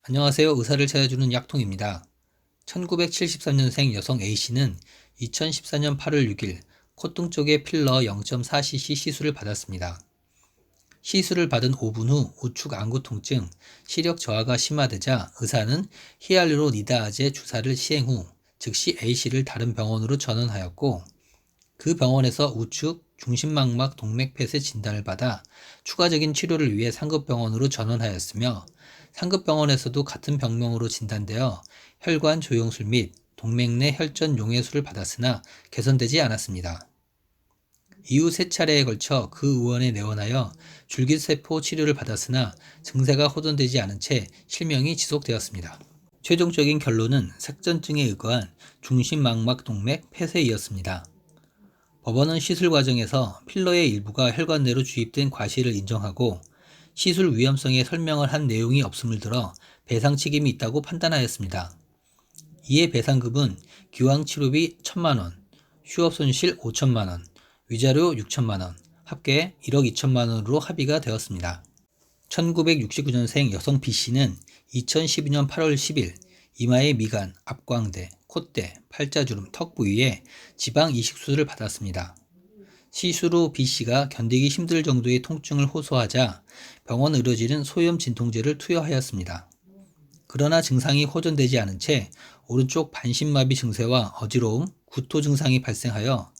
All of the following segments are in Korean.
안녕하세요. 의사를 찾아주는 약통입니다. 1973년생 여성 A씨는 2014년 8월 6일 콧등 쪽에 필러 0.4cc 시술을 받았습니다. 시술을 받은 5분 후 우측 안구 통증, 시력 저하가 심화되자 의사는 히알루로니다제 주사를 시행 후 즉시 A씨를 다른 병원으로 전원하였고, 그 병원에서 우측 중심망막 동맥 폐쇄 진단을 받아 추가적인 치료를 위해 상급병원으로 전원하였으며, 상급병원에서도 같은 병명으로 진단되어 혈관 조영술 및 동맥 내 혈전 용해술을 받았으나 개선되지 않았습니다. 이후 3차례에 걸쳐 그 의원에 내원하여 줄기세포 치료를 받았으나 증세가 호전되지 않은 채 실명이 지속되었습니다. 최종적인 결론은 색전증에 의거한 중심망막 동맥 폐쇄이었습니다. 법원은 시술 과정에서 필러의 일부가 혈관 내로 주입된 과실을 인정하고 시술 위험성에 설명을 한 내용이 없음을 들어 배상 책임이 있다고 판단하였습니다. 이에 배상금은 기왕치료비 1,000만원, 휴업손실 5천만원, 위자료 6천만원, 합계 1억 2천만원으로 합의가 되었습니다. 1969년생 여성 B씨는 2012년 8월 10일 이마의 미간, 앞광대, 콧대, 팔자주름, 턱 부위에 지방 이식수술을 받았습니다. 시술 후 B씨가 견디기 힘들 정도의 통증을 호소하자 병원 의료진은 소염 진통제를 투여하였습니다. 그러나 증상이 호전되지 않은 채 오른쪽 반신마비 증세와 어지러움, 구토 증상이 발생하여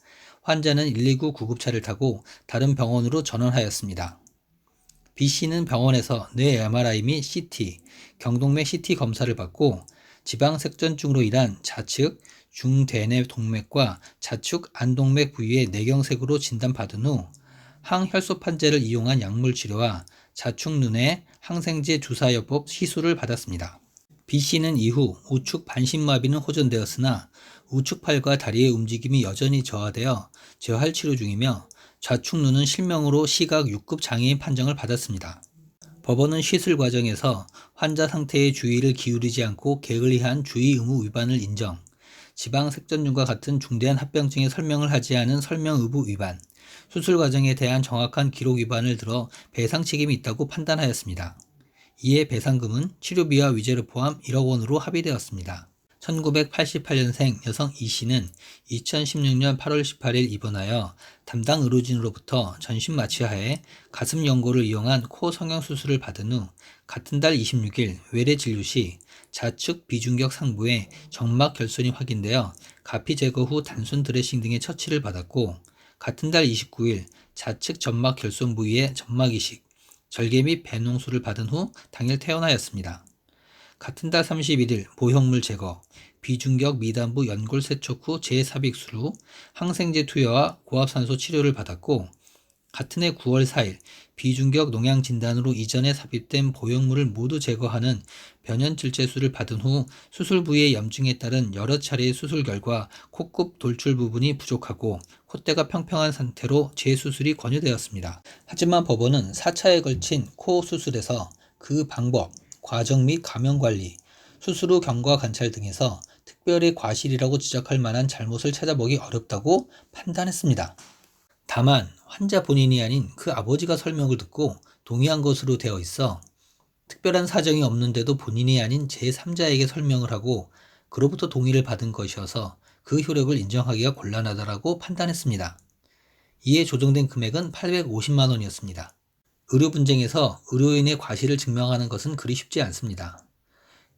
환자는 119 구급차를 타고 다른 병원으로 전원하였습니다. B씨는 병원에서 뇌 MRI 및 CT, 경동맥 CT 검사를 받고 지방색전증으로 인한 좌측 중대뇌 동맥과 좌측 안동맥 부위의 뇌경색으로 진단받은 후 항혈소판제를 이용한 약물 치료와 좌측 눈에 항생제 주사요법 시술을 받았습니다. B씨는 이후 우측 반신마비는 호전되었으나 우측 팔과 다리의 움직임이 여전히 저하되어 재활 치료 중이며 좌측 눈은 실명으로 시각 6급 장애인 판정을 받았습니다. 법원은 시술 과정에서 환자 상태에 주의를 기울이지 않고 게을리한 주의 의무 위반을 인정, 지방색전증과 같은 중대한 합병증의 설명을 하지 않은 설명 의무 위반, 수술 과정에 대한 정확한 기록 위반을 들어 배상 책임이 있다고 판단하였습니다. 이에 배상금은 치료비와 위자료 포함 1억 원으로 합의되었습니다. 1988년생 여성 E씨는 2016년 8월 18일 입원하여 담당 의료진으로부터 전신 마취하에 가슴 연고를 이용한 코 성형수술을 받은 후 같은 달 26일 외래 진료 시 좌측 비중격 상부에 점막 결손이 확인되어 가피 제거 후 단순 드레싱 등의 처치를 받았고, 같은 달 29일 좌측 점막 결손 부위에 점막 이식, 절개 및 배농술을 받은 후 당일 퇴원하였습니다. 같은 달 31일 모형물 제거, 비중격 미단부 연골 세척 후 재삽입술 후 항생제 투여와 고압산소 치료를 받았고, 같은 해 9월 4일 비중격 농양 진단으로 이전에 삽입된 보형물을 모두 제거하는 변연질제술을 받은 후 수술 부위의 염증에 따른 여러 차례의 수술 결과 코끝 돌출 부분이 부족하고 콧대가 평평한 상태로 재수술이 권유되었습니다. 하지만 법원은 4차에 걸친 코 수술에서 그 방법, 과정 및 감염관리, 수술 후 경과 관찰 등에서 특별히 과실이라고 지적할 만한 잘못을 찾아보기 어렵다고 판단했습니다. 다만 환자 본인이 아닌 그 아버지가 설명을 듣고 동의한 것으로 되어 있어 특별한 사정이 없는데도 본인이 아닌 제3자에게 설명을 하고 그로부터 동의를 받은 것이어서 그 효력을 인정하기가 곤란하다고 판단했습니다. 이에 조정된 금액은 850만 원이었습니다. 의료 분쟁에서 의료인의 과실을 증명하는 것은 그리 쉽지 않습니다.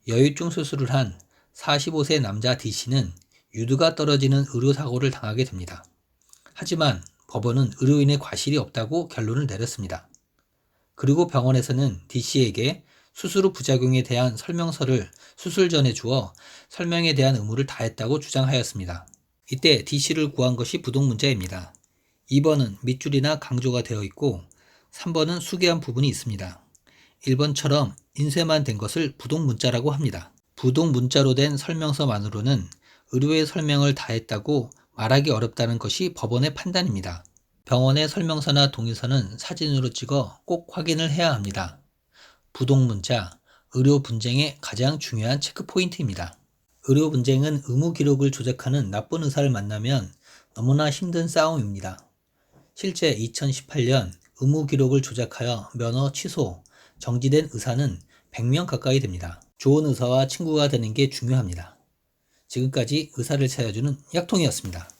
여유증 수술을 한 45세 남자 D씨는 유두가 떨어지는 의료사고를 당하게 됩니다. 하지만 법원은 의료인의 과실이 없다고 결론을 내렸습니다. 그리고 병원에서는 D씨에게 수술 후 부작용에 대한 설명서를 수술 전에 주어 설명에 대한 의무를 다했다고 주장하였습니다. 이때 D씨를 구한 것이 부동문자입니다. 2번은 밑줄이나 강조가 되어 있고 3번은 수개한 부분이 있습니다. 1번처럼 인쇄만 된 것을 부동문자라고 합니다. 부동문자로 된 설명서만으로는 의료의 설명을 다했다고 말하기 어렵다는 것이 법원의 판단입니다. 병원의 설명서나 동의서는 사진으로 찍어 꼭 확인을 해야 합니다. 부동문자, 의료 분쟁의 가장 중요한 체크 포인트입니다. 의료 분쟁은 의무 기록을 조작하는 나쁜 의사를 만나면 너무나 힘든 싸움입니다. 실제 2018년 의무 기록을 조작하여 면허 취소, 정지된 의사는 100명 가까이 됩니다. 좋은 의사와 친구가 되는 게 중요합니다. 지금까지 의사를 찾아주는 약통이었습니다.